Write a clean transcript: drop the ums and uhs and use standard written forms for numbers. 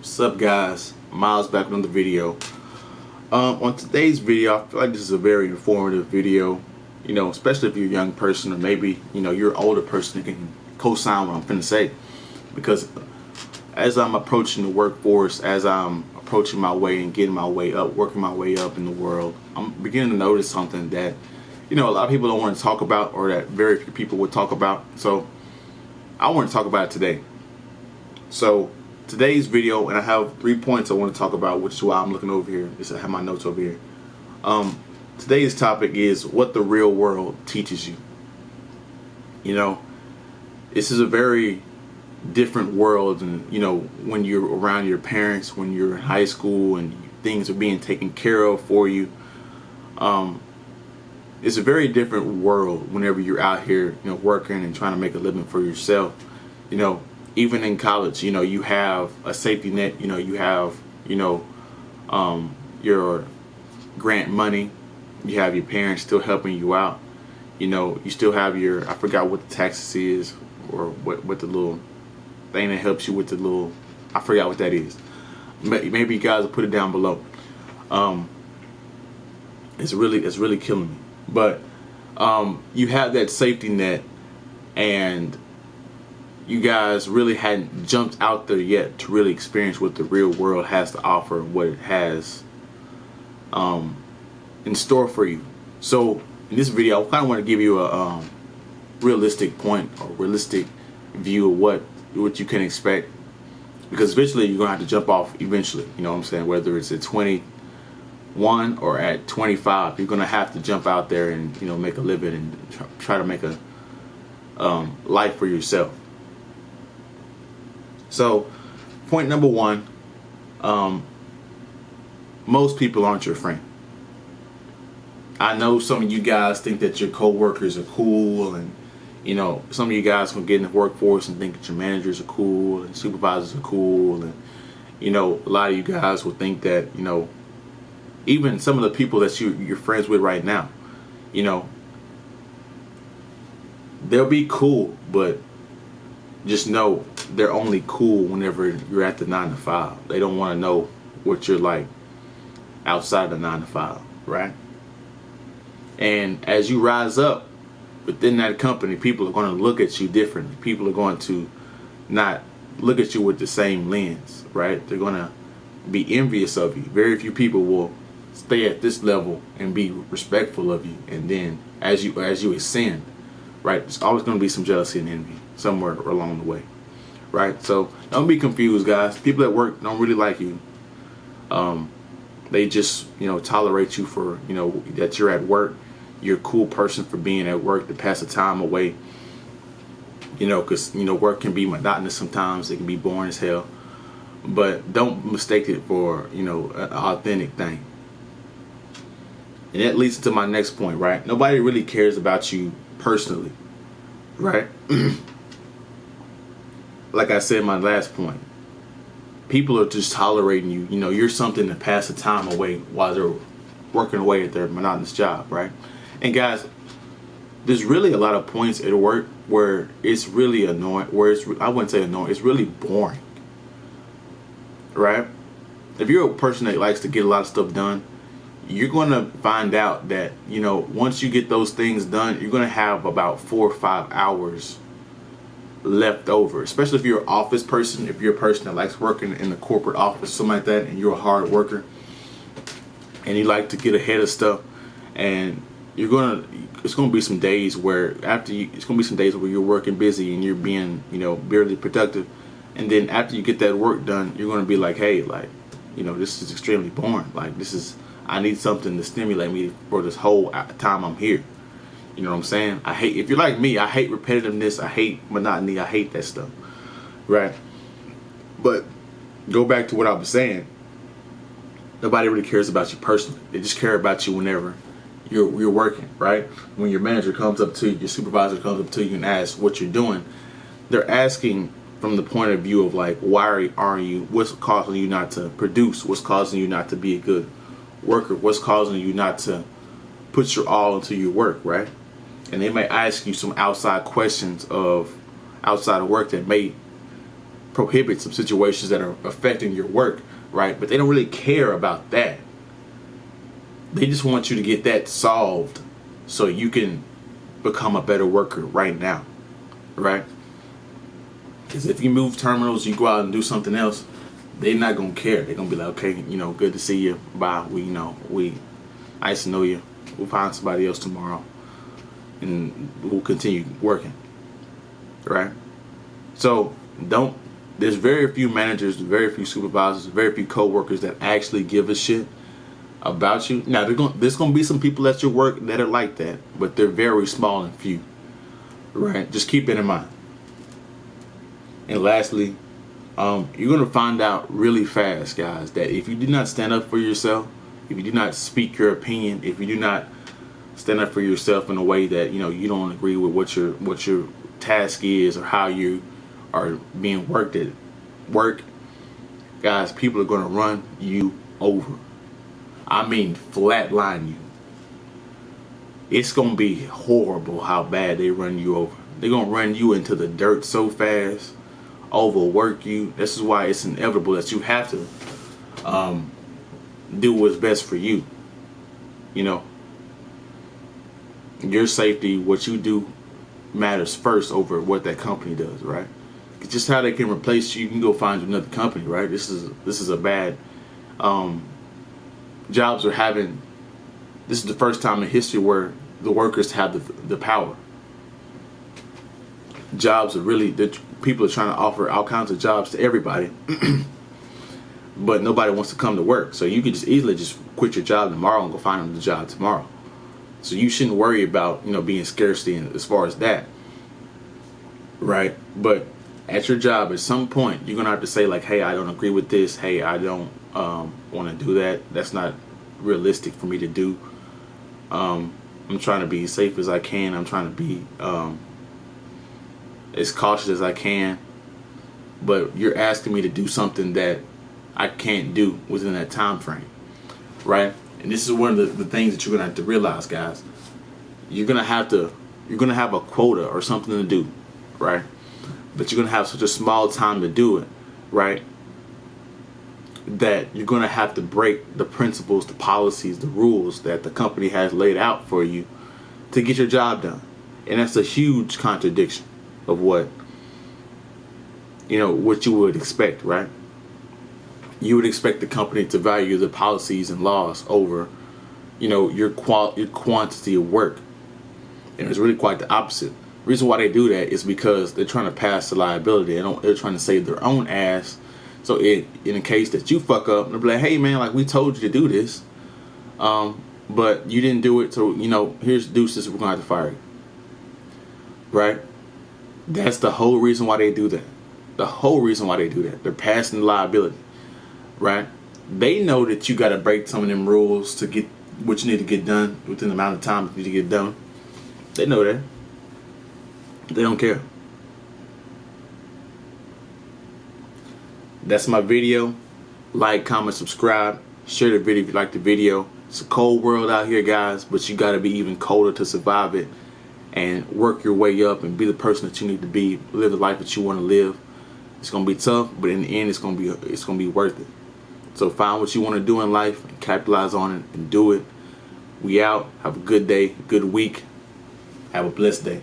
What's up, guys? Miles back on the video. On today's video, I feel like this is a very informative video, especially if you're a young person, or maybe you're an older person that can co-sign what I'm finna say. Because as I'm approaching the workforce, as I'm approaching my way and getting my way up, working my way up in the world, I'm beginning to notice something that a lot of people don't want to talk about, or that very few people would talk about. So I want to talk about it today. So today's video, and I have 3 points I want to talk about, which is why I'm looking over here. I have my notes over here. Today's topic is what the real world teaches you. This is a very different world, and when you're around your parents, when you're in high school and things are being taken care of for you. It's a very different world whenever you're out here, working and trying to make a living for yourself. Even in college, you have a safety net. You have, your grant money. You have your parents still helping you out. You still have your, I forgot what the taxes is, or what the little thing that helps you with the little, I forgot what that is. Maybe you guys will put it down below. It's really killing me. But you have that safety net, and you guys really hadn't jumped out there yet to really experience what the real world has to offer, what it has in store for you. So in this video, I kind of want to give you a realistic point, or realistic view of what you can expect, because eventually you're gonna have to jump off eventually. You know what I'm saying? Whether it's at 21 or at 25, you're gonna have to jump out there and make a living and try to make a life for yourself. So, point number one, most people aren't your friend. I know some of you guys think that your co-workers are cool, and some of you guys can get in the workforce and think that your managers are cool and supervisors are cool, and a lot of you guys will think that even some of the people that you're friends with right now, they'll be cool, but just know they're only cool whenever you're at the 9 to 5. They don't want to know what you're like outside the 9 to 5, right? And as you rise up within that company, people are going to look at you differently. People are going to not look at you with the same lens, right? They're going to be envious of you. Very few people will stay at this level and be respectful of you. And then as you ascend, right, there's always going to be some jealousy and envy somewhere along the way, right? So don't be confused, guys. People at work don't really like you. They just tolerate you for that you're at work. You're a cool person for being at work to pass the time away. Because work can be monotonous sometimes. It can be boring as hell. But don't mistake it for an authentic thing. And that leads to my next point, right? Nobody really cares about you personally, right? Like I said in my last point, people are just tolerating you. You're something to pass the time away while they're working away at their monotonous job, right? And guys, there's really a lot of points at work where it's really annoying, I wouldn't say annoying, it's really boring, right? If you're a person that likes to get a lot of stuff done, you're going to find out that, once you get those things done, you're going to have about 4 or 5 hours left over. Especially if you're an office person, if you're a person that likes working in the corporate office, something like that, and you're a hard worker, and you like to get ahead of stuff, and it's going to be some days where it's going to be some days where you're working busy and you're being, barely productive. And then after you get that work done, you're going to be like, hey, this is extremely boring. I need something to stimulate me for this whole time I'm here. You know what I'm saying? If you're like me, I hate repetitiveness. I hate monotony. I hate that stuff. Right? But go back to what I was saying. Nobody really cares about you personally. They just care about you whenever you're working, right? When your manager comes up to you, your supervisor comes up to you and asks what you're doing, they're asking from the point of view of why are you, what's causing you not to produce? What's causing you not to be a good worker? What's causing you not to put your all into your work, right? And they may ask you some outside questions outside of work that may prohibit some situations that are affecting your work, right? But they don't really care about that. They just want you to get that solved so you can become a better worker right now, right? Because if you move terminals, you go out and do something else, they're not gonna care. They're gonna be like, okay, good to see you. Bye. Nice to know you. We'll find somebody else tomorrow, and we'll continue working, right? So there's very few managers, very few supervisors, very few co-workers that actually give a shit about you. Now, there's gonna be some people at your work that are like that, but they're very small and few, right? Just keep it in mind. And lastly, you're gonna find out really fast, guys, that if you do not stand up for yourself, if you do not speak your opinion, if you do not stand up for yourself in a way that you don't agree with what your task is or how you are being worked at work, guys, people are gonna run you over. I mean, flatline you. It's gonna be horrible how bad they run you over. They're gonna run you into the dirt so fast, overwork you. This is why it's inevitable that you have to do what's best for you. Your safety, what you do, matters first over what that company does, right? It's just how they can replace you. You can go find another company, right? This is a bad. Jobs are having. This is the first time in history where the workers have the power. Jobs are really, people are trying to offer all kinds of jobs to everybody, but nobody wants to come to work. So you could just easily just quit your job tomorrow and go find another job tomorrow. So you shouldn't worry about being scarcity as far as that, right? But at your job, at some point, you're gonna have to say like, hey, I don't agree with this. Hey, I don't want to do that. That's not realistic for me to do. I'm trying to be as safe as I can. I'm trying to be as cautious as I can. But you're asking me to do something that I can't do within that time frame, right? And this is one of the things that you're gonna have to realize, guys. You're gonna have a quota or something to do, right? But you're gonna have such a small time to do it, right? That you're gonna have to break the principles, the policies, the rules that the company has laid out for you to get your job done. And that's a huge contradiction of what you would expect, right? You would expect the company to value the policies and laws over, your quantity of work. And it's really quite the opposite. The reason why they do that is because they're trying to pass the liability. They're trying to save their own ass. So in the case that you fuck up, they'll be like, hey man, like we told you to do this, but you didn't do it. So here's deuces. We're gonna have to fire you, right? That's the whole reason why they do that. The whole reason why they do that. They're passing the liability, right? They know that you got to break some of them rules to get what you need to get done within the amount of time you need to get done. They know that. They don't care. That's my video. Like, comment, subscribe. Share the video if you like the video. It's a cold world out here, guys, but you got to be even colder to survive it and work your way up and be the person that you need to be. Live the life that you want to live. It's going to be tough, but in the end, it's going to be worth it. So find what you want to do in life and capitalize on it and do it. We out. Have a good day, good week. Have a blessed day.